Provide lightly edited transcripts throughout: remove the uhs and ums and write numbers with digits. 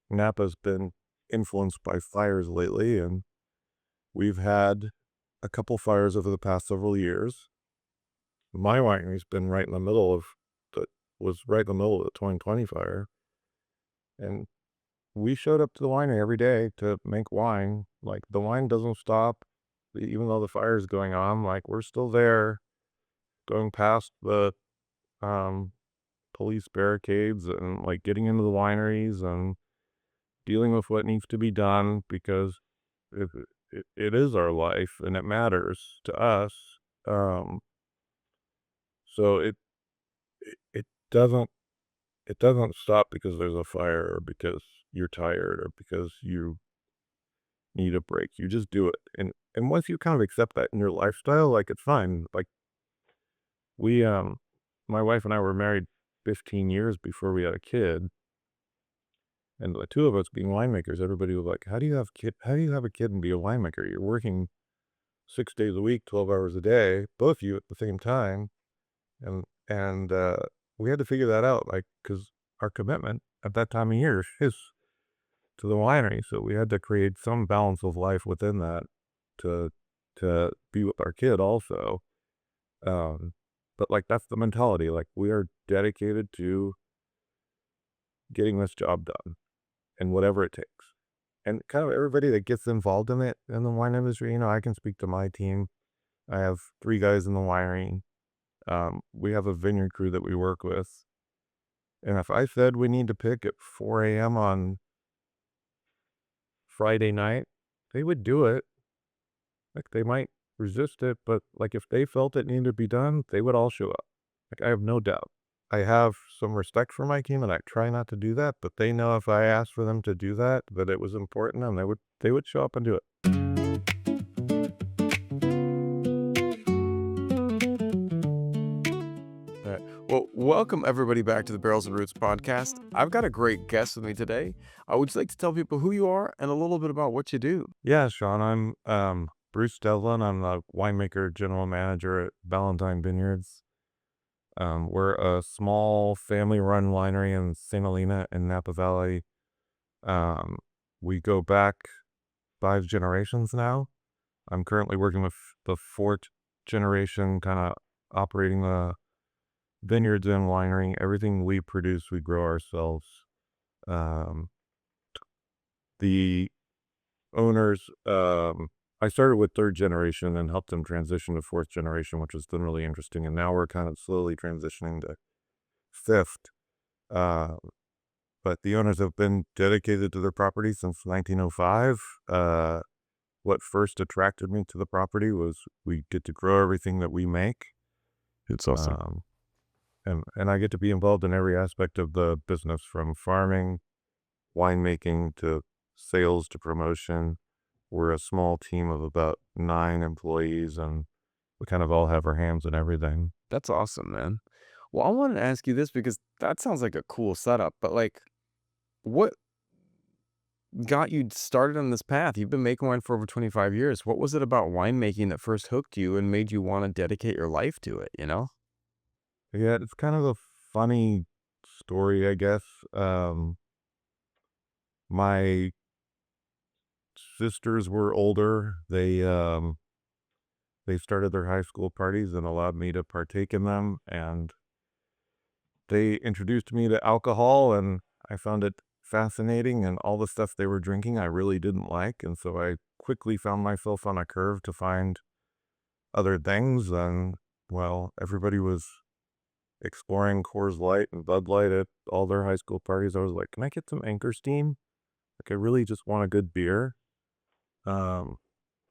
Napa's been influenced by fires lately, and we've had a couple fires over the past several years. My winery's been right in the middle of the was right in the middle of the 2020 fire, and we showed up to the winery every day to make wine. Like, the wine doesn't stop, even though the fire is going on. Like, we're still there, going past the um, police barricades and like getting into the wineries and dealing with what needs to be done because it, it is our life and it matters to us. Um, so it doesn't it doesn't stop because there's a fire or because you're tired or because you need a break. You just do it. And once you kind of accept that in your lifestyle, like, it's fine. Like, we my wife and I were married 15 years before we had a kid. And the two of us being winemakers, everybody was like, how do you have a kid and be a winemaker? You're working 6 days a week, 12 hours a day, both of you at the same time. And we had to figure that out, like, because our commitment at that time of year is to the winery. So we had to create some balance of life within that to be with our kid also. Um, but like, that's the mentality. Like, we are dedicated to getting this job done and whatever it takes. And kind of everybody that gets involved in it in the wine industry, I can speak to my team. I have 3 guys in the winery. We have a vineyard crew that we work with. And if I said we need to pick at 4 a.m. on Friday night, they would do it. Like, they might resist it, but like, if they felt it needed to be done, they would all show up. Like, I have no doubt. I have some respect for my team and I try not to do that, but they know if I asked for them to do that, that it was important and they would show up and do it. All right. Well, welcome everybody back to the Barrels and Roots podcast. I've got a great guest with me today. Would you like to tell people who you are and a little bit about what you do? Yeah, Sean, I'm Bruce Devlin. I'm the winemaker general manager at Ballentine Vineyards. We're a small family-run winery in St. Helena in Napa Valley. Um, we go back 5 generations now. I'm currently working with the fourth generation, kind of operating the vineyards and winery. Everything we produce, we grow ourselves. Um, the owners, I started with third generation and helped them transition to fourth generation, which has been really interesting. And now we're kind of slowly transitioning to fifth. Uh, but the owners have been dedicated to their property since 1905. What first attracted me to the property was we get to grow everything that we make. It's awesome. Um, and I get to be involved in every aspect of the business, from farming, winemaking, to sales, to promotion. We're a small team of about 9 employees, and we kind of all have our hands in everything. That's awesome, man. Well, I wanted to ask you this because that sounds like a cool setup, but like, what got you started on this path? You've been making wine for over 25 years. What was it about winemaking that first hooked you and made you want to dedicate your life to it, you know? Yeah, it's kind of a funny story, I guess. My sisters were older. They started their high school parties and allowed me to partake in them, and they introduced me to alcohol, and I found it fascinating, and all the stuff they were drinking I really didn't like, and so I quickly found myself on a curve to find other things, and, well, everybody was exploring Coors Light and Bud Light at all their high school parties. I was like, "Can I get some Anchor Steam? Like, I really just want a good beer." Um,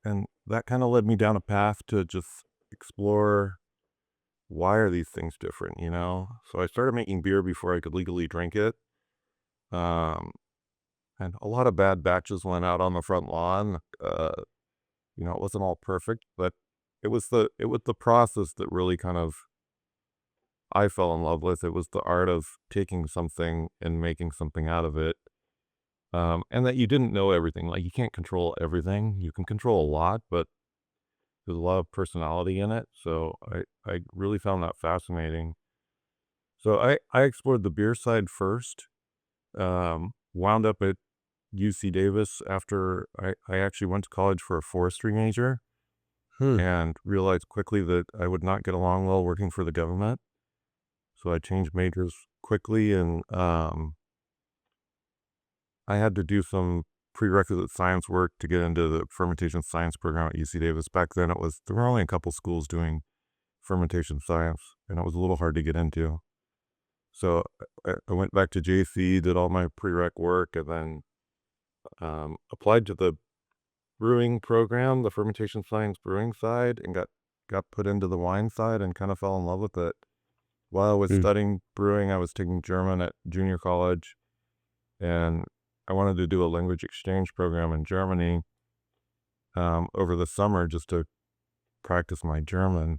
and that kinda led me down a path to just explore, why are these things different, you know? So I started making beer before I could legally drink it. Um, and a lot of bad batches went out on the front lawn. It wasn't all perfect, but it was the process that really kind of I fell in love with. It was the art of taking something and making something out of it. And that you didn't know everything. Like, you can't control everything. You can control a lot, but there's a lot of personality in it. So I really found that fascinating. So I explored the beer side first. wound up at UC Davis after I actually went to college for a forestry major Hmm. and realized quickly that I would not get along well working for the government. So I changed majors quickly, and I had to do some prerequisite science work to get into the fermentation science program at UC Davis. Back then, there were only a couple schools doing fermentation science, and it was a little hard to get into. So I went back to JC, did all my prereq work, and then applied to the brewing program, the fermentation science brewing side, and got put into the wine side and kind of fell in love with it. While I was Mm. studying brewing, I was taking German at junior college, and I wanted to do a language exchange program in Germany over the summer just to practice my German.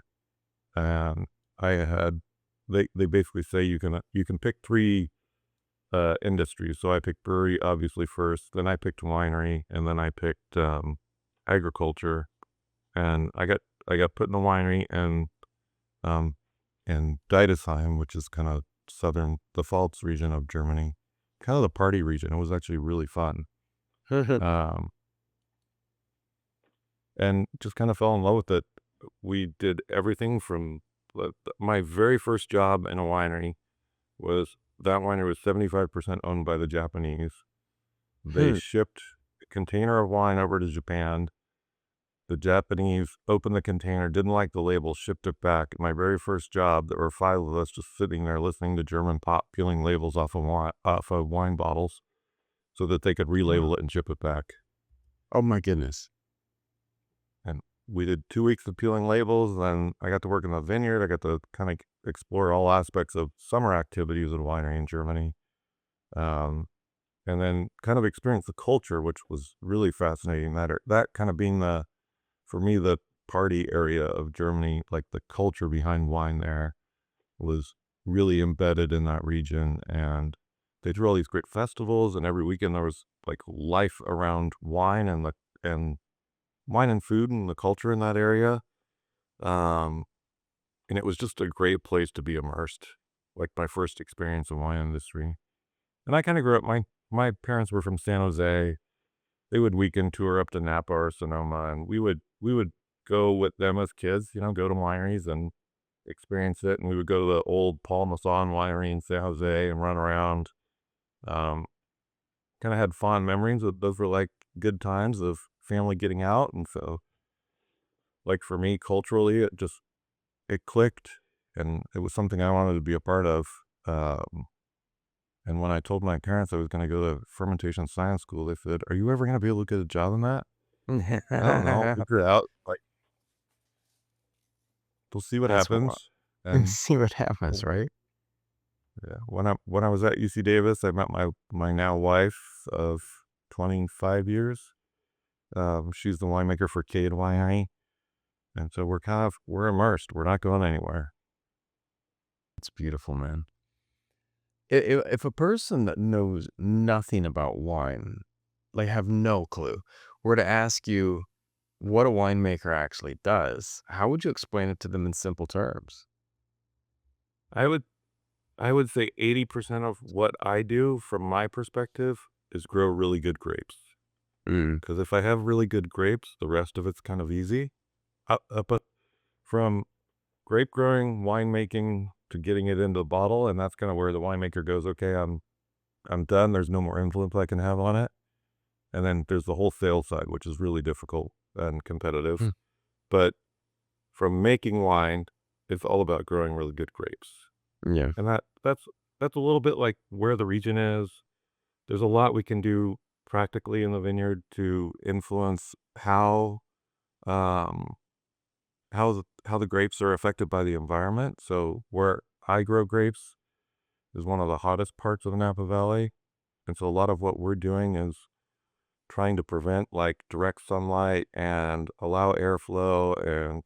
And I had they basically say you can pick three industries. So I picked brewery obviously first, then I picked winery, and then I picked agriculture. And I got put in the winery and Deidesheim, which is kind of the Pfalz region of Germany, kind of the party region. It was actually really fun. Um, and just kind of fell in love with it. We did everything from my very first job in a winery that winery was 75% owned by the Japanese. They Hmm. shipped a container of wine over to Japan. The Japanese opened the container, didn't like the label, shipped it back. My very first job, there were 5 of us just sitting there listening to German pop, peeling labels off of wine bottles so that they could relabel it and ship it back. Oh my goodness. And we did 2 weeks of peeling labels, then I got to work in the vineyard. I got to kind of explore all aspects of summer activities at a winery in Germany. Um, and then kind of experience the culture, which was really fascinating. That kind of being for me, the party area of Germany, like the culture behind wine there was really embedded in that region. And they threw all these great festivals, and every weekend there was like life around wine and wine and food and the culture in that area. Um, and it was just a great place to be immersed, like my first experience in wine industry. And I kind of grew up. My parents were from San Jose. They would weekend tour up to Napa or Sonoma, and we would go with them as kids, go to wineries and experience it. And we would go to the old Paul Masson winery in San Jose and run around. Um, kind of had fond memories. Those were like good times of family getting out. And so, like for me, culturally, it clicked, and it was something I wanted to be a part of. Um, and when I told my parents I was going to go to fermentation science school, they said, "Are you ever going to be able to get a job in that?" I don't know. Figure it out. Like, we'll see what That's what. happens. And See what happens, w- right? yeah, when I was at UC Davis, I met my now wife of 25 years. She's the winemaker for Cade Winery, and so we're immersed. We're not going anywhere. It's beautiful, man. If a person that knows nothing about wine, like have no clue, were to ask you what a winemaker actually does, how would you explain it to them in simple terms? I would I would say 80% of what I do, from my perspective, is grow really good grapes. Mm. Because if I have really good grapes, the rest of it's kind of easy. But from grape growing, winemaking to getting it into the bottle, and that's kind of where the winemaker goes, okay, I'm done. There's no more influence I can have on it. And then there's the whole sales side, which is really difficult and competitive. Mm. But from making wine, it's all about growing really good grapes. Yeah. And that's a little bit like where the region is. There's a lot we can do practically in the vineyard to influence um, how the grapes are affected by the environment. So where I grow grapes is one of the hottest parts of the Napa Valley, and so a lot of what we're doing is trying to prevent like direct sunlight and allow airflow and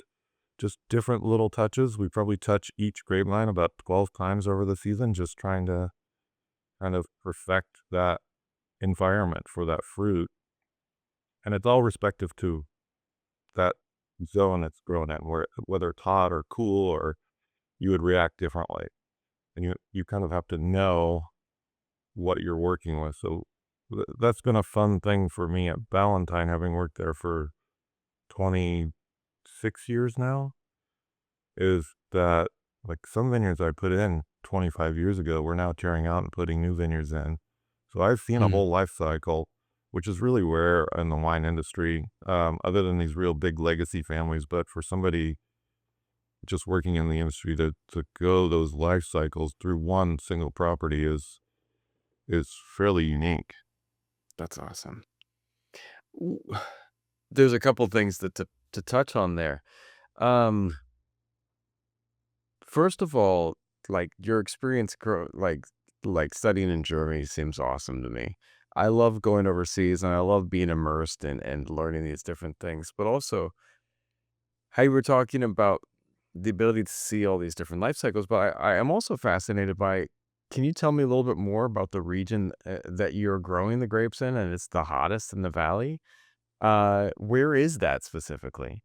just different little touches. We probably touch each grapevine about 12 times over the season, just trying to kind of perfect that environment for that fruit. And it's all respective to that zone it's grown in, whether it's hot or cool, or you would react differently. And you kind of have to know what you're working with. So that's been a fun thing for me at Ballentine, having worked there for 26 years now, is that, like, some vineyards I put in 25 years ago, we're now tearing out and putting new vineyards in. So I've seen a Mm, whole life cycle, which is really rare in the wine industry, other than these real big legacy families. But for somebody just working in the industry to go those life cycles through one single property is fairly unique. that's awesome. W There's a couple things that to touch on there. Um, First of all, like, your experience like, studying in Germany seems awesome to me. I love going overseas, and I love being immersed and learning these different things, but also how you were talking about the ability to see all these different life cycles, but I am also fascinated by can you tell me a little bit more about the region, that you're growing the grapes in, and it's the hottest in the valley? Where is that specifically?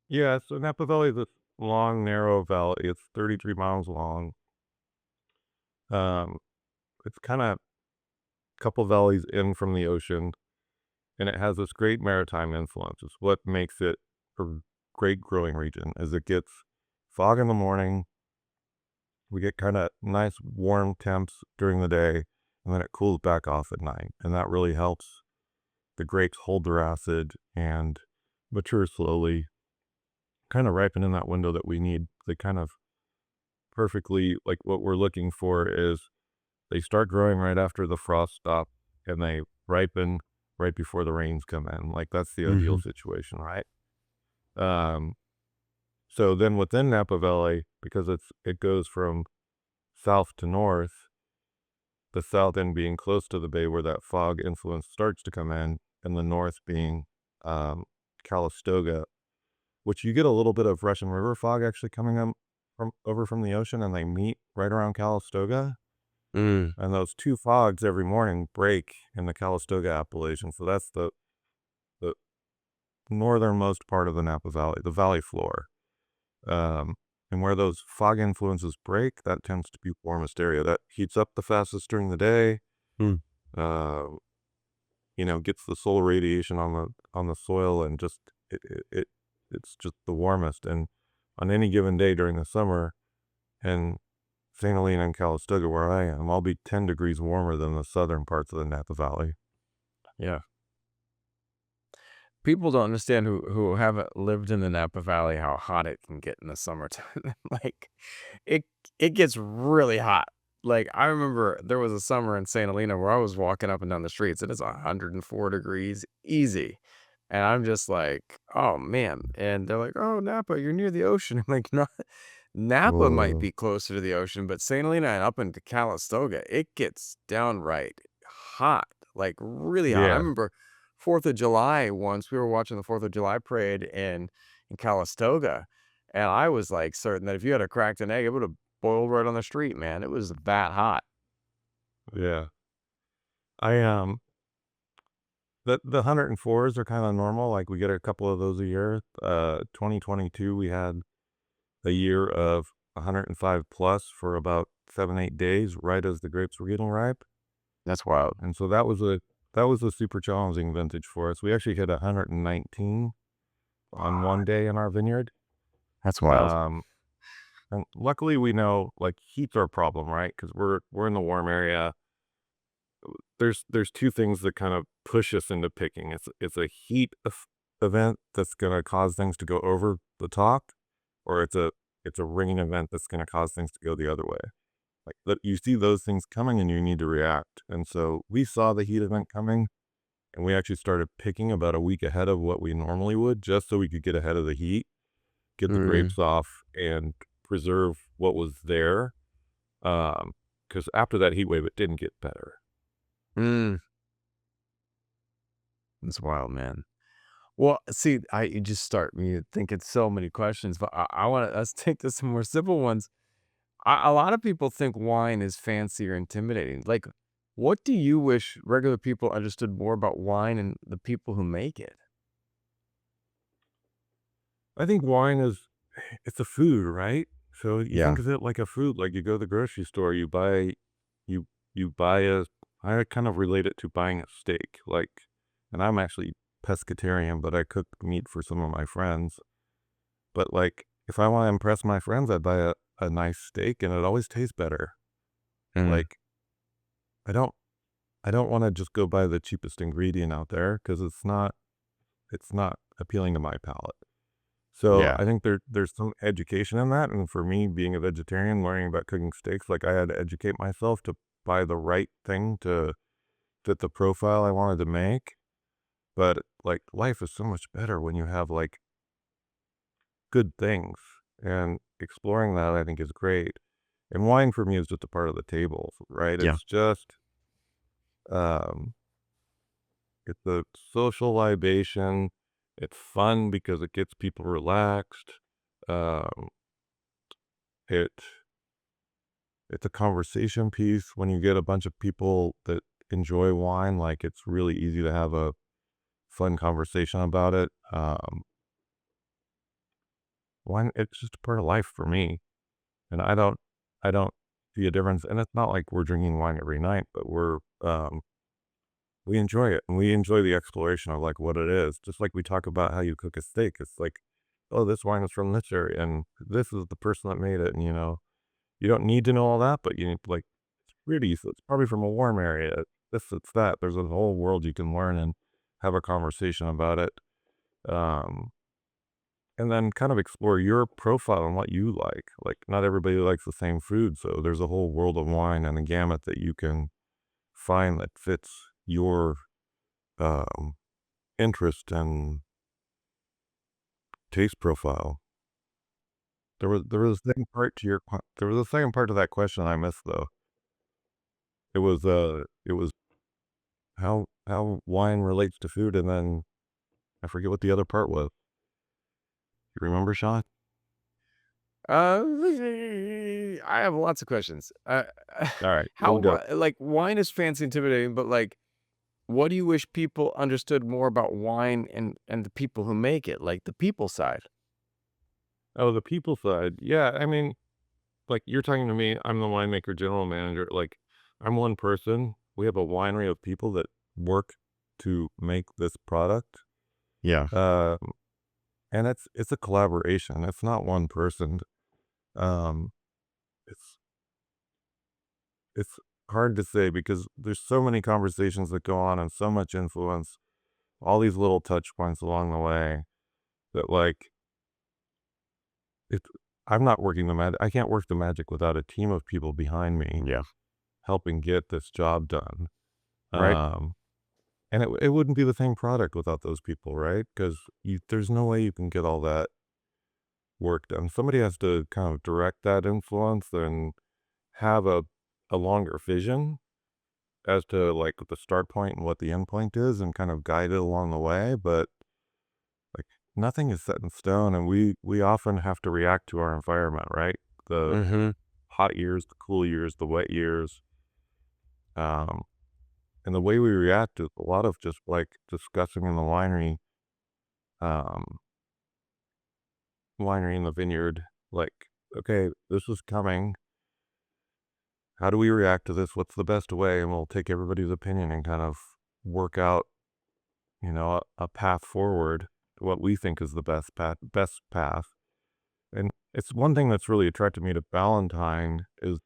Yeah, so Napa Valley is a long, narrow valley. It's 33 miles long. Um, it's kind of a couple valleys in from the ocean, and it has this great maritime influence. It's what makes it a great growing region. As it gets fog in the morning, we get kind of nice warm temps during the day, and then it cools back off at night, and that really helps the grapes hold their acid and mature slowly, kind of ripen in that window that we need. They kind of perfectly, like, what we're looking for is they start growing right after the frost stop, and they ripen right before the rains come in. Like, that's the ideal Mhm. situation, right? Um, so then within Napa Valley, because it goes from south to north, the south end being close to the bay where that fog influence starts to come in, and the north being um, Calistoga, which you get a little bit of Russian River fog actually coming up from over from the ocean, and they meet right around Calistoga. Mm, And those two fogs every morning break in the Calistoga appellation. So that's the northernmost part of the Napa Valley, the valley floor. Um, and where those fog influences break, that tends to be warmest area. That heats up the fastest during the day. mm, Uh, gets the solar radiation on the soil, and just it's just the warmest. And on any given day during the summer, in St. Helena and Calistoga, where I am, I'll be 10 degrees warmer than the southern parts of the Napa Valley. yeah. People don't understand who haven't lived in the Napa Valley how hot it can get in the summertime. Like, it it gets really hot. Like, I remember there was a summer in St. Helena where I was walking up and down the streets, and it's 104 degrees easy, and I'm just like, "Oh, man," and they're like, "Oh, Napa, you're near the ocean." I'm like, "No, Napa might Whoa. be closer to the ocean, but St. Helena and up into Calistoga, it gets downright hot, like, really hot." I Yeah, remember 4th of July once, we were watching the 4th of July parade in Calistoga, and I was, like, certain that if you had a cracked an egg, it would've boiled right on the street, man. It was that hot. yeah. I, the 104s are kinda normal, like, we get a couple of those a year. 2022, we had a year of 105 plus for about 7, 8 days right as the grapes were getting ripe, That's wild. and so that was a super challenging vintage for us. We actually hit 119 on one What? day in our vineyard. That's wild. Um, and luckily, we know, like, heat's our problem, right? Because we're in the warm area. There's 2 things that kind of push us into picking. It's a heat event that's gonna cause things to go over the top, or it's a rain event that's gonna cause things to go the other way. Like, that you see those things coming and you need to react, and so we saw the heat event coming, and we actually started picking about a week ahead of what we normally would, just so we could get ahead of the heat, get the Mm, grapes off, and preserve what was there. Because after that heat wave, it didn't get better. mm. That's wild, man. Well, see, you just start me thinking so many questions, but I wanna let's take this some more simple ones. A lot of people think wine is fancy or intimidating. Like, what do you wish regular people understood more about wine and the people who make it? I think wine is it's a food, right? So you Yeah. think of it like a food, like you go to the grocery store, you buy a I kind of relate it to buying a steak, like, and I'm actually pescatarian, but I cook meat for some of my friends. But like, if I want to impress my friends, I buy a nice steak, and it always tastes better. Mm, Like, I don't I don't want to just go buy the cheapest ingredient out there because it's not appealing to my palate. So yeah. I think there's some education in that, and for me, being a vegetarian, learning about cooking steaks, like I had to educate myself to buy the right thing to fit the profile I wanted to make. But like life is so much better when you have like good things, and exploring that I think is great. And wine for me is just a part of the table, right? Yeah. Um it's a social libation. It's fun because it gets people relaxed. Um it it's a conversation piece when you get a bunch of people that enjoy wine, like it's really easy to have a fun conversation about it. Wine, it's just a part of life for me. And I don't see a difference, and it's not like we're drinking wine every night, but we enjoy it, and we enjoy the exploration of, like, what it is, just like we talk about how you cook a steak. It's like, "Oh, this wine is from this area, and this is the person that made it," and, you don't need to know all that, but you need like, it's pretty, so it's probably from a warm area. It's that. There's a whole world you can learn and have a conversation about it. Um And then kind of explore your profile and what you like. Like, not everybody likes the same food, so there's a whole world of wine and a gamut that you can find that fits your, um, interest and taste profile. There was a second part to there was a second part to that question I missed, though. It was how wine relates to food, and then I forget what the other part was. You remember, Sean? Uh, I have lots of questions. Alright, How we'll go. like wine is fancy, intimidating, but like, what do you wish people understood more about wine and the people who make it, like the people side? Oh, the people side. Yeah, I mean, like, you're talking to me, I'm the winemaker general manager, like, I'm one person. We have a winery of people that work to make this product, Yeah. um, and it's a collaboration, it's not one person. Um, it's it's hard to say because there's so many conversations that go on and so much influence, all these little touch points along the way that, like, it I'm not working the magic. I can't work the magic without a team of people behind me Yeah. helping get this job done. Right. Um And it wouldn't be the same product without those people, right? Because there's no way you can get all that work done. Somebody has to kind of direct that influence and have a longer vision as to, like, the start point and what the end point is and kind of guide it along the way, but, like, nothing is set in stone, and we often have to react to our environment, right? The Mhm. hot years, the cool years, the wet years, um, and the way we react is a lot of just, like, discussing in the um winery in the vineyard, like, "Okay, this is coming. How do we react to this? What's the best way?" And we'll take everybody's opinion and kind of work out, a path forward, what we think is the best path. And it's one thing that's really attracted me to Ballentine is,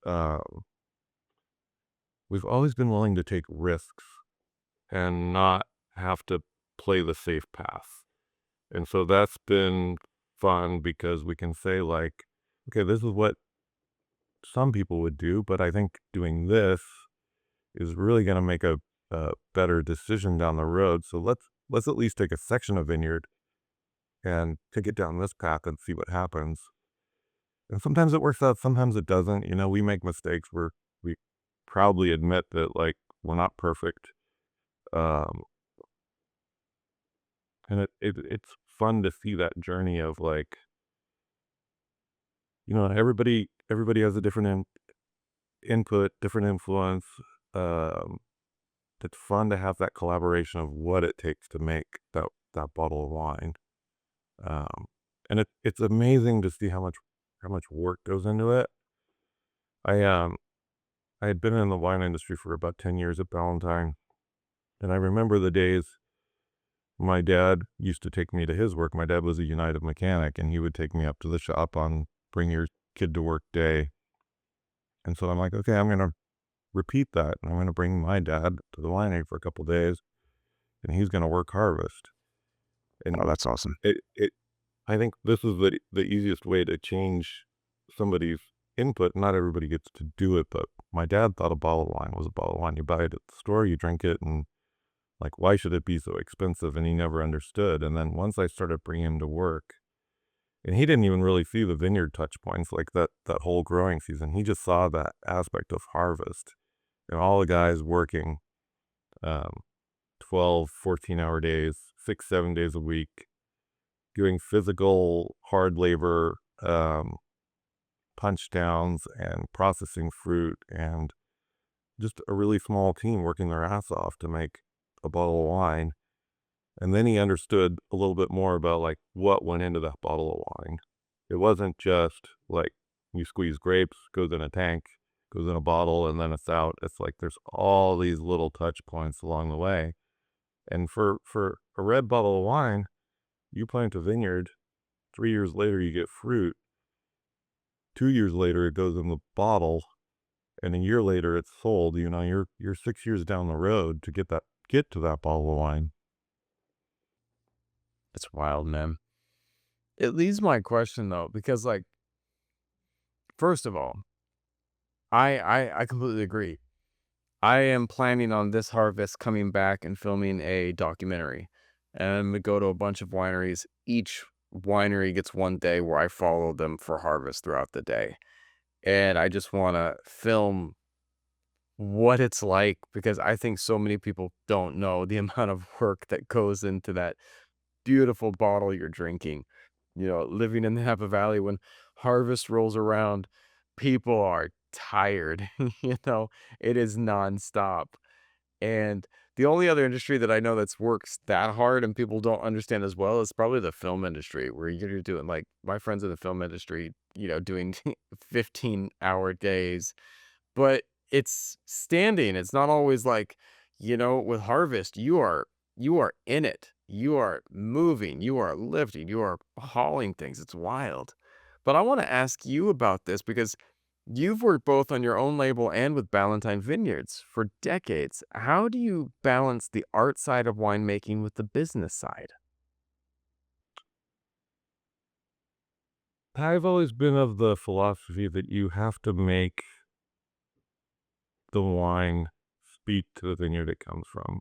uh, we've always been willing to take risks and not have to play the safe path. And so that's been fun because we can say, like, "Okay, this is what some people would do, but I think doing this is really gonna make a better decision down the road. So let's at least take a section of vineyard and take it down this path and see what happens." And sometimes it works out, sometimes it doesn't. We make mistakes. We proudly admit that, like, we're not perfect. Um, and it's fun to see that journey of, like, everybody has a different input, different influence. Um, It's fun to have that collaboration of what it takes to make that bottle of wine. Um, and it's amazing to see how much work goes into it. I I had been in the wine industry for about 10 years at Ballentine, and I remember the days my dad used to take me to his work. My dad was a United mechanic, and he would take me up to the shop on bring your kid to work day. And so I'm like, okay, I'm gonna repeat that. I'm gonna bring my dad to the winery for a couple days, and he's gonna work harvest. Oh, And that's awesome. it I think this is the easiest way to change somebody's input. Not everybody gets to do it, but my dad thought a bottle of wine was a bottle of wine. You buy it at the store, you drink it, and like, why should it be so expensive? And he never understood. And then once I started bringing him to work, and he didn't even really see the vineyard touch points, like that whole growing season. He just saw that aspect of harvest and all the guys working um, 12, 14-hour days, 6, 7 days a week, doing physical hard labor, punch downs and processing fruit, and just a really small team working their ass off to make a bottle of wine. And then he understood a little bit more about like what went into that bottle of wine. It wasn't just like you squeeze grapes, goes in a tank, goes in a bottle, and then it's out. It's like there's all these little touch points along the way. And for a red bottle of wine, you plant a vineyard, 3 years later you get fruit. 2 years later it goes in the bottle, and a year later it's sold. You know, you're 6 years down the road to get to that bottle of wine. It's wild, man. It leaves my question though, because like, first of all, I completely agree. I am planning on this harvest coming back and filming a documentary. And we go to a bunch of wineries. Each winery gets one day where I follow them for harvest throughout the day. And I just want to film what it's like because I think so many people don't know the amount of work that goes into that beautiful bottle you're drinking. You know, living in the Napa Valley when harvest rolls around, people are tired. You know, it is nonstop. And the only other industry that I know that's works that hard and people don't understand as well is probably the film industry, where you're doing like my friends in the film industry, you know, doing 15-hour days, but it's standing. It's not always like, you know, with harvest, you are in it. You are moving, you are lifting, you are hauling things. It's wild. But I want to ask you about this because you've worked both on your own label and with Ballentine Vineyards for decades. How do you balance the art side of winemaking with the business side? I've always been of the philosophy that you have to make the wine speak to the vineyard it comes from.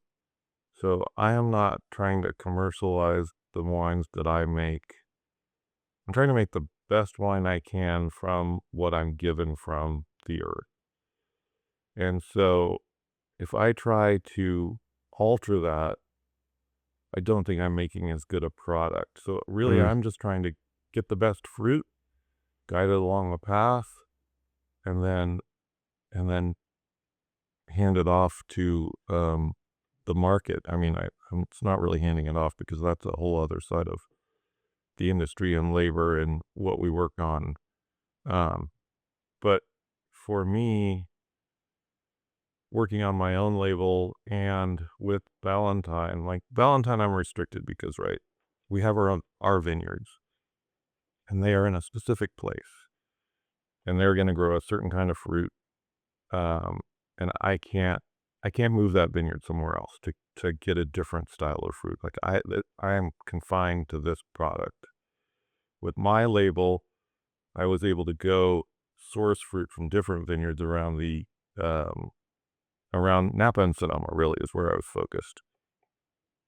So I am not trying to commercialize the wines that I make. I'm trying to make the best wine I can from what I'm given from the earth. And so if I try to alter that, I don't think I'm making as good a product. So really, Mm, I'm just trying to get the best fruit, guide it along the path, and then hand it off to the market. I mean, it's not really handing it off because that's a whole other side of the industry and labor and what we work on. Um, but for me, working on my own label and with Ballentine, like Ballentine, I'm restricted because, right, we have our vineyards and they are in a specific place and they're going to grow a certain kind of fruit. Um, and I can't move that vineyard somewhere else to get a different style of fruit. Like I am confined to this product. With my label, I was able to go source fruit from different vineyards um, around Napa and Sonoma. Really is where I was focused.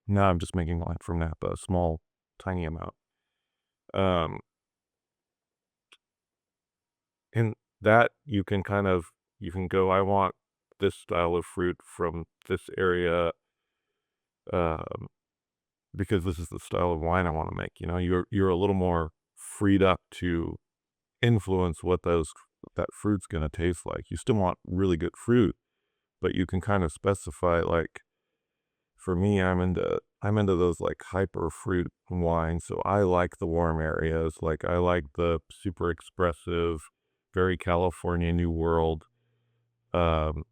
Now I'm just making wine from Napa, a small, tiny amount. Um, and that you can go. I want this style of fruit from this area. Um, because this is the style of wine I want to make. You know, you're a little more freed up to influence what that fruit's going to taste like. You still want really good fruit, but you can kind of specify like for me I'm into those like hyper fruit wines. So I like the warm areas, like I like the super expressive, very California New World um,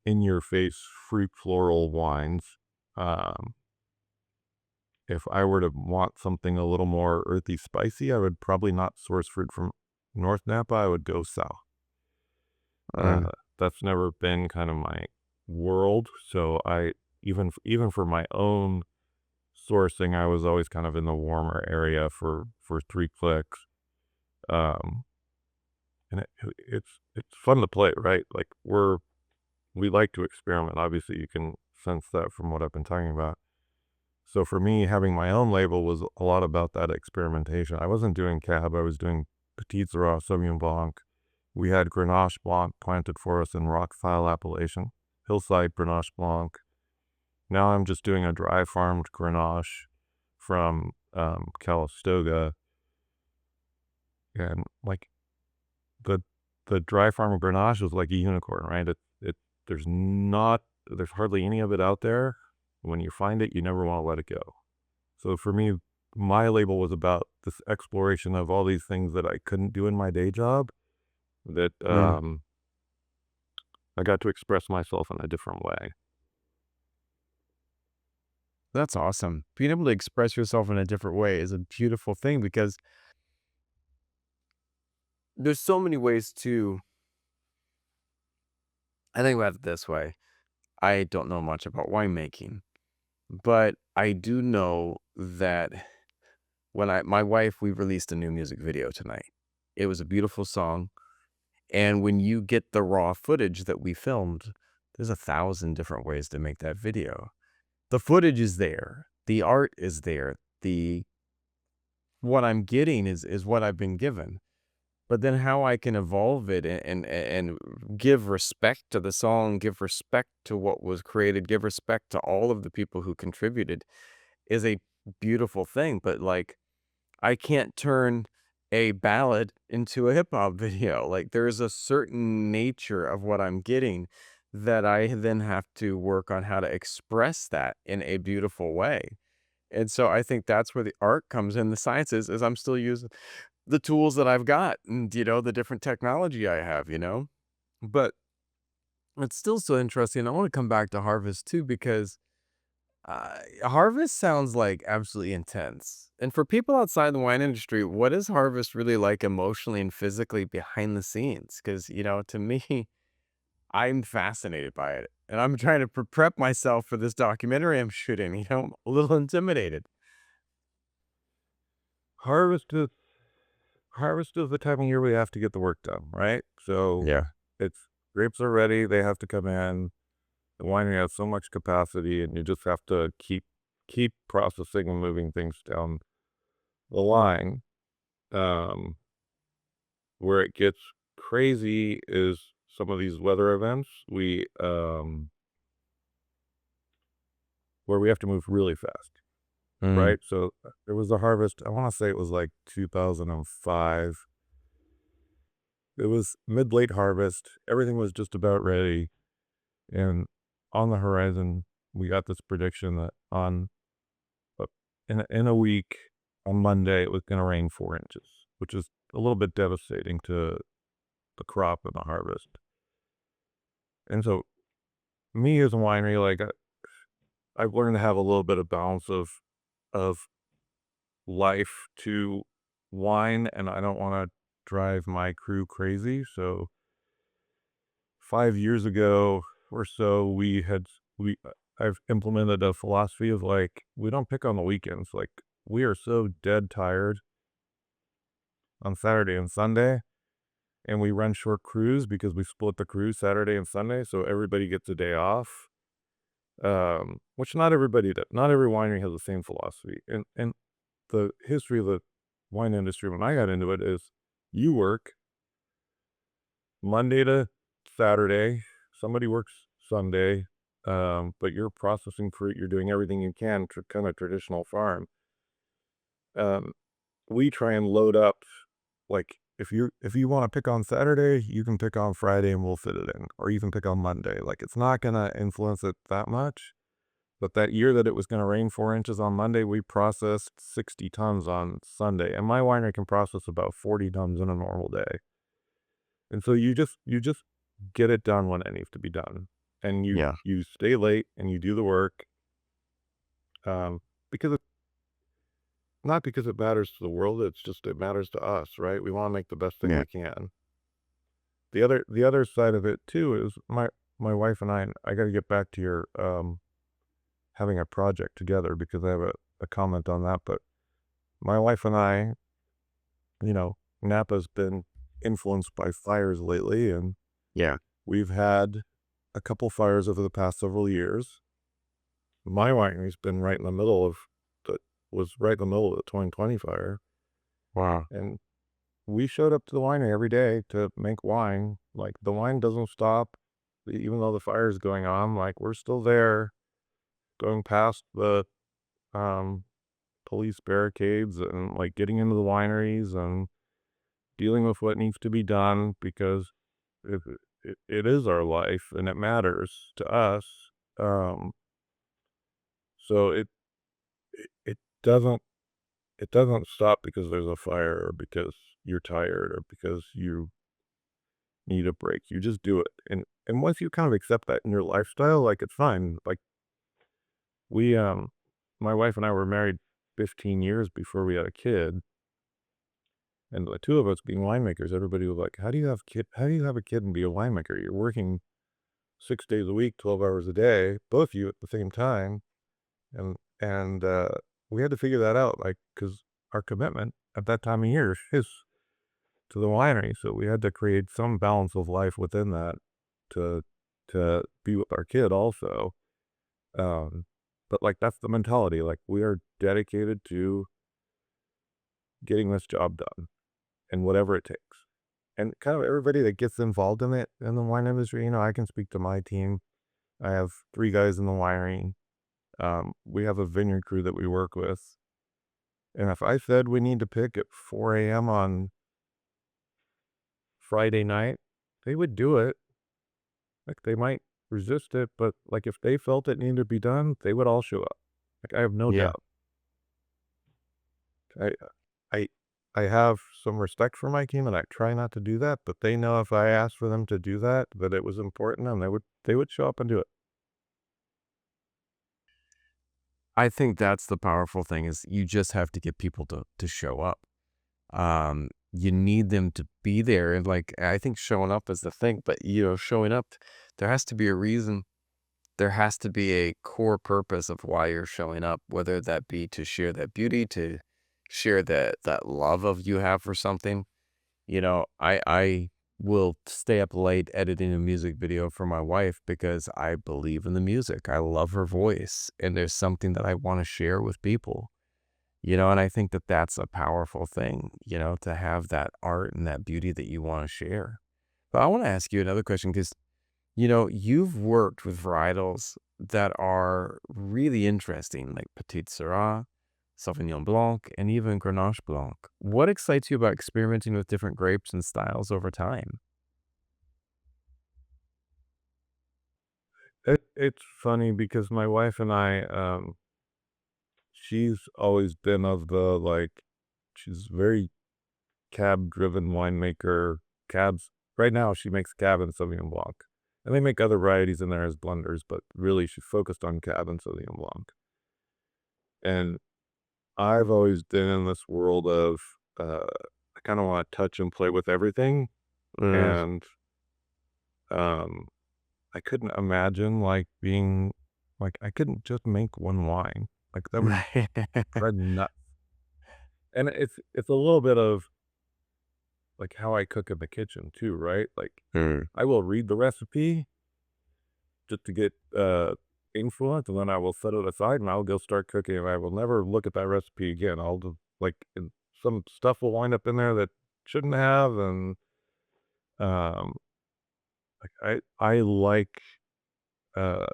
in your face fruit floral wines. Um, if I were to want something a little more earthy spicy, I would probably not source fruit from North Napa. I would go south. Mm, Uh, that's never been kind of my world. So even for my own sourcing, I was always kind of in the warmer area for 3 clicks. Um, and it's fun to play, right? Like we like to experiment. Obviously, you can sense that from what I've been talking about. So for me, having my own label was a lot about that experimentation. I wasn't doing cab. I was doing Petit Syrah, Sauvignon Blanc. We had Grenache Blanc planted for us in Rockfile appellation, Hillside Grenache Blanc. Now I'm just doing a dry farmed Grenache from Calistoga, and like the the dry farmed Grenache is like a unicorn, right? It there's not there's hardly any of it out there. When you find it, you never want to let it go. So for me, my label was about this exploration of all these things that I couldn't do in my day job that mm. I got to express myself in a different way. That's awesome. Being able to express yourself in a different way is a beautiful thing because there's so many ways to I think about it this way. I don't know much about winemaking, but I do know that when my wife, we released a new music video tonight. It was a beautiful song. And when you get the raw footage that we filmed, there's 1,000 different ways to make that video. The footage is there. The art is there. The what I'm getting is what I've been given. But then how I can evolve it and give respect to the song, give respect to what was created, give respect to all of the people who contributed is a beautiful thing. But like I can't turn a ballad into a hip hop video. Like there's a certain nature of what I'm getting that I then have to work on how to express that in a beautiful way. And so I think that's where the art comes in. The sciences is I'm still using the tools that I've got and the different technology I have. But it's still so interesting. I want to come back to harvest too because harvest sounds like absolutely intense. And for people outside the wine industry, what is harvest really like emotionally and physically behind the scenes? Because to me, I'm fascinated by it. And I'm trying to prep myself for this documentary I'm shooting. I'm a little intimidated. Harvest is harvest is the time of year we have to get the work done, right? So Yeah. it's grapes are ready, they have to come in. The winery has so much capacity, and you just have to keep processing and moving things down the line. Um, where it gets crazy is some of these weather events. Where we have to move really fast, Mm, right? So there was a harvest. I want to say it was like 2005. It was mid late harvest. Everything was just about ready, and on the horizon, we got this prediction that uh, in a week, on Monday, it was going to rain 4 inches, which is a little bit devastating to the crop and the harvest. And so, me as a winery, like I've learned to have a little bit of balance of life to wine, and I don't want to drive my crew crazy. So 5 years ago or so, we I've implemented a philosophy of like we don't pick on the weekends. Like we are so dead tired on Saturday and Sunday, and we run short crews because we split the crew Saturday and Sunday, so everybody gets a day off. Which not everybody does. Not every winery has the same philosophy. And the history of the wine industry when I got into it is you work Monday to Saturday, somebody works Sunday, but you're processing fruit, you're doing everything you can to kind of traditional farm. Um, we try and load up like if you want to pick on Saturday, you can pick on Friday and we'll fit it in, or you can pick on Monday. Like it's not gonna influence it that much. But that year that it was gonna rain 4 inches on Monday, we processed 60 tons on Sunday, and my winery can process about 40 tons in a normal day. And so you just get it done when it needs to be done. And Yeah. you stay late and you do the work, because it not because it matters to the world, it's just it matters to us, right? We wanna make the best thing Yeah. we can. The other side of it too is my wife and I gotta get back to your, having a project together because I have a comment on that, but my wife and I, Napa's been influenced by fires lately, and Yeah. we've had a couple fires over the past several years. My winery's been right in the middle of the was right in the middle of the 2020 fire, Wow. and we showed up to the winery every day to make wine. Like, the wine doesn't stop even though the fire's going on, like, we're still there going past the, um, police barricades and, like, getting into the wineries and dealing with what needs to be done because it it is our life and it matters to us. Um, so it doesn't it doesn't stop because there's a fire or because you're tired or because you need a break. You just do it. And once you kind of accept that in your lifestyle, like it's fine. Like we my wife and I were married 15 years before we had a kid. And the two of us being winemakers, everybody was like, how do you have a kid and be a winemaker? You're working 6 days a week, 12 hours a day, both of you at the same time. And we had to figure that out, like, because our commitment at that time of year is to the winery, so we had to create some balance of life within that to be with our kid also. Um, but, like, that's the mentality, like, we are dedicated to getting this job done and whatever it takes. And kind of everybody that gets involved in it in the wine industry, I can speak to my team. I have 3 guys in the winery. We have a vineyard crew that we work with. And if I said we need to pick at 4 a.m. on Friday night, they would do it. Like, they might resist it, but, like, if they felt it needed to be done, they would all show up. Like, I have no Yeah. doubt. I I I have some respect for my team, and I try not to do that, but they know if I asked for them to do that, that it was important, and they would show up and do it. I think that's the powerful thing is you just have to get people to show up. You need them to be there, and, like, I think showing up is the thing, but, showing up, there has to be a reason. There has to be a core purpose of why you're showing up, whether that be to share that beauty, to share that love of you have for something. I will stay up late editing a music video for my wife because I believe in the music. I love her voice, and there's something that I wanna share with people, and I think that that's a powerful thing, to have that art and that beauty that you wanna share. But I wanna ask you another question because you've worked with varietals that are really interesting, like Petit Syrah, Sauvignon Blanc, and even Grenache Blanc. What excites you about experimenting with different grapes and styles over time? It's funny because my wife and I, she's always been of the, like she's very cab-driven winemaker. Cabs right now, she makes Cab and Sauvignon Blanc, and they make other varieties in there as blenders, but really she's focused on Cab and Sauvignon Blanc. And I've always been in this world of, I kinda wanna touch and play with everything, Mm. and, um, I couldn't imagine, like, being like, I couldn't just make one wine. Like, that would drive me nuts. And it's a little bit of, like, how I cook in the kitchen too, right? Like, Mm. I will read the recipe just to get, influence, and then I will set it aside, and I'll go start cooking, and I will never look at that recipe again. I'll just like, and some stuff will wind up in there that shouldn't have, and, um, like, uh,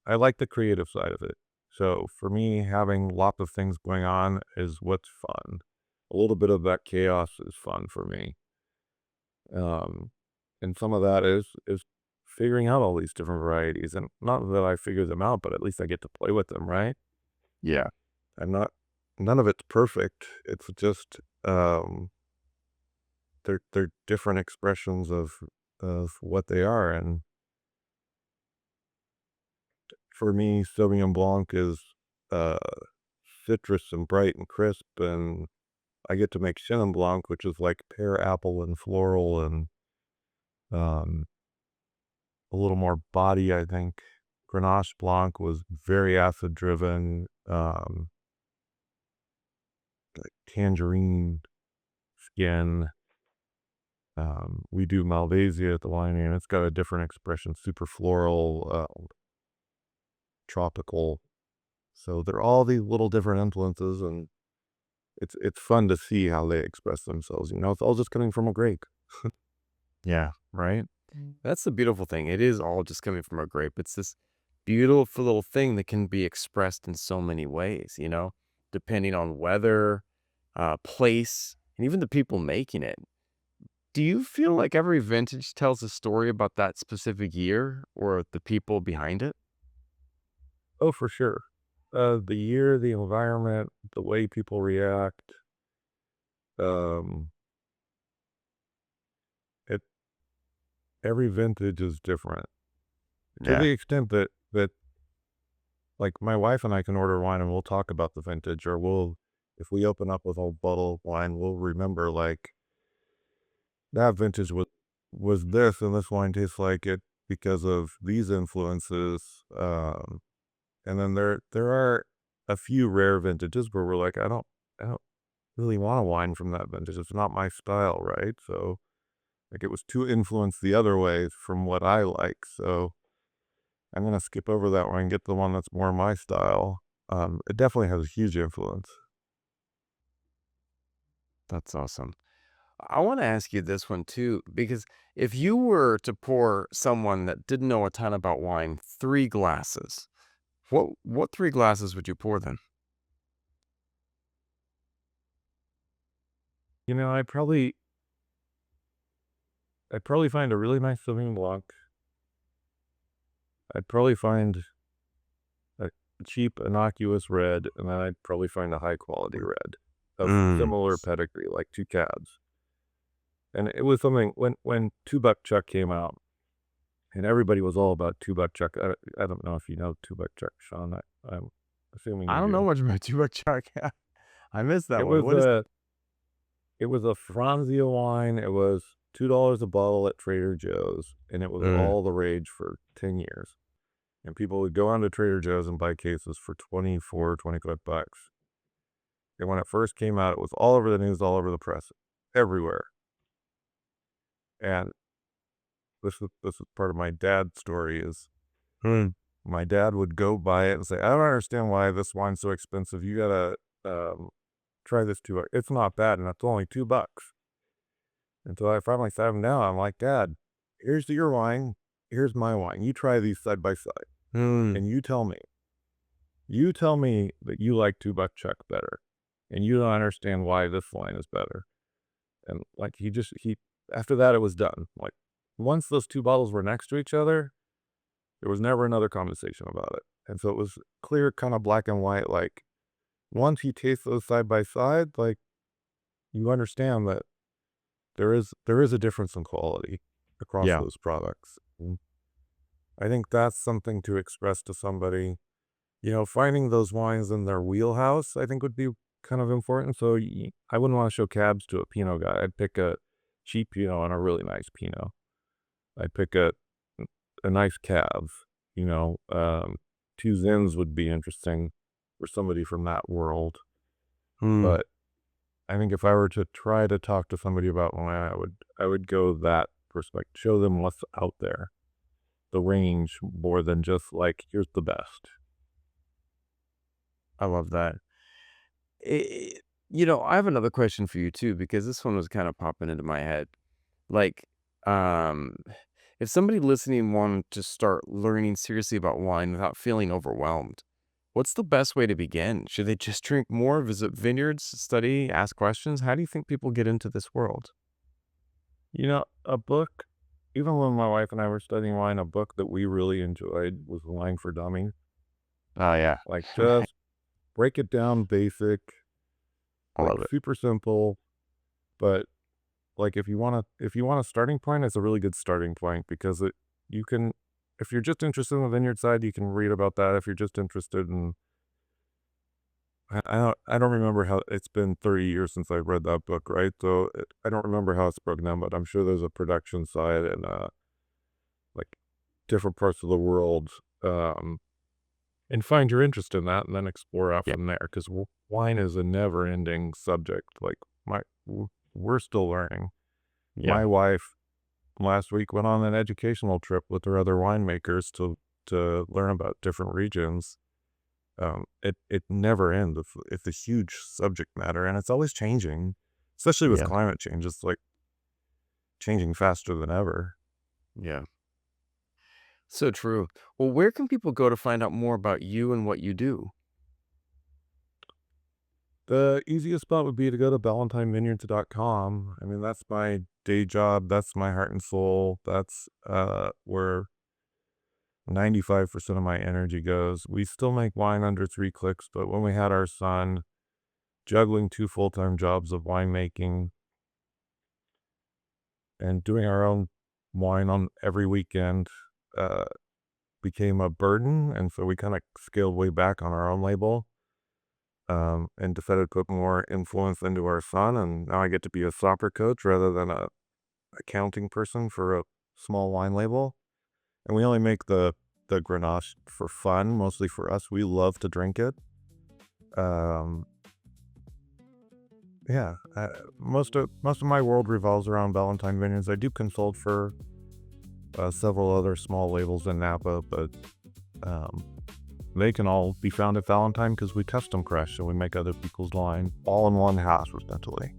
I like the creative side of it. So, for me, having lots of things going on is what's fun. A little bit of that chaos is fun for me. Um, and some of that is figuring out all these different varieties, and not that I figure them out, but at least I get to play with them, right? Yeah. I'm not None of it's perfect. It's just, they're different expressions of what they are, and for me, Sauvignon Blanc is, uh, citrus and bright and crisp, and I get to make Chenin Blanc, which is like pear, apple, and floral, and, um, a little more body, I think. Grenache Blanc was very acid driven, like tangerine skin. We do Malvasia at the winery, and it's got a different expression, super floral, tropical. So they're all these little different influences, and it's fun to see how they express themselves. It's all just coming from a grape. Yeah, right? That's the beautiful thing. It is all just coming from a grape. It's this beautiful little thing that can be expressed in so many ways, depending on weather, place, and even the people making it. Do you feel like every vintage tells a story about that specific year or the people behind it? Oh, for sure. The year, the environment, the way people react. Um, it every vintage is different to Yeah. the extent that like my wife and I can order wine and we'll talk about the vintage, or if we open up with a bottle of wine, we'll remember like that vintage was this, and this wine tastes like it because of these influences. And then there are a few rare vintages where we're like, I don't really want a wine from that vintage. It's not my style, right? So like it was too influenced the other way from what I like. So I'm gonna skip over that one and get the one that's more my style. It definitely has a huge influence. That's awesome. I want to ask you this one too, because if you were to pour someone that didn't know a ton about wine 3 glasses, what 3 glasses would you pour them? You know, I'd probably find a really nice Sauvignon Blanc. I'd probably find a cheap, innocuous red, and then I'd probably find a high quality red of Mm. similar pedigree, like two cabs. And it was something when Two Buck Chuck came out, and everybody was all about Two Buck Chuck. I don't know if you know Two Buck Chuck, Sean. I'm assuming I you don't know do. much about Tupac Chuck. I missed It that one. was What is? a it was a Franzia wine. It was $2 a bottle at Trader Joe's, and it was Mm. all the rage for 10 years. And people would go on to Trader Joe's and buy cases for 25 bucks. And when it first came out, it was all over the news, all over the press, everywhere. And this is part of my dad's story is Mm. my dad would go buy it and say, "I don't understand why this wine's so expensive. You gotta try this too. It's not bad, and it's only $2." And so I finally sat him down. I'm like, "Dad, here's your wine. Here's my wine. You try these side by side, Mm. and you tell me that you like Two Buck Chuck better, and you don't understand why this wine is better." And like he after that it was done. Like once those two bottles were next to each other, there was never another conversation about it. And so it was clear, kind of black and white. Like once you taste those side by side, like you understand that there is a difference in quality across Yeah. those products. I think that's something to express to somebody. Finding those wines in their wheelhouse, I think would be kind of important. So I wouldn't want to show cabs to a Pinot guy. I'd pick a cheap Pinot and a really nice Pinot. I'd pick a nice cab. You know, two Zins would be interesting for somebody from that world. Mm. But I think if I were to try to talk to somebody about wine, I would go that perspective. Show them what's out there, the range, more than just like here's the best. I love that. I I have another question for you too, because this one was kind of popping into my head. Like, um, if somebody listening wanted to start learning seriously about wine without feeling overwhelmed, what's the best way to begin? Should they just drink more, visit vineyards, study, ask questions? How do you think people get into this world? A book. Even when my wife and I were studying wine, a book that we really enjoyed was Wine for Dummies. Oh, yeah. Like just break it down basic, I like love it. super simple, but like, if you want a starting point, it's a really good starting point because you can, if you're just interested in the vineyard side, you can read about that. If you're just interested in, I don't remember how, it's been 30 years since I read that book, right? So I don't remember how it's broken down, but I'm sure there's a production side and like different parts of the world. Um, and find your interest in that, and then explore out Yeah. from there. Because wine is a never-ending subject. Like we're still learning. Yeah. My wife last week went on an educational trip with her other winemakers to learn about different regions. It never ends. It's a huge subject matter, and it's always changing, especially with Yeah. climate change. It's like changing faster than ever. Yeah. So true. Well, where can people go to find out more about you and what you do? The easiest spot would be to go to ballentinevineyards.com. I mean, that's my day job. That's my heart and soul. That's where 95% of my energy goes. We still make wine under 3 clicks, but when we had our son, juggling 2 full-time jobs of winemaking and doing our own wine on every weekend uh, became a burden, and so we kinda scaled way back on our own label, and decided to put more influence into our son, and now I get to be a soccer coach rather than a accounting person for a small wine label, and we only make the Grenache for fun, mostly for us. We love to drink it. Um, yeah, most of my world revolves around Ballentine Vineyards. I do consult for several other small labels in Napa, but um, they can all be found at Ballentine because we custom crush and we make other people's wine all in one house, essentially.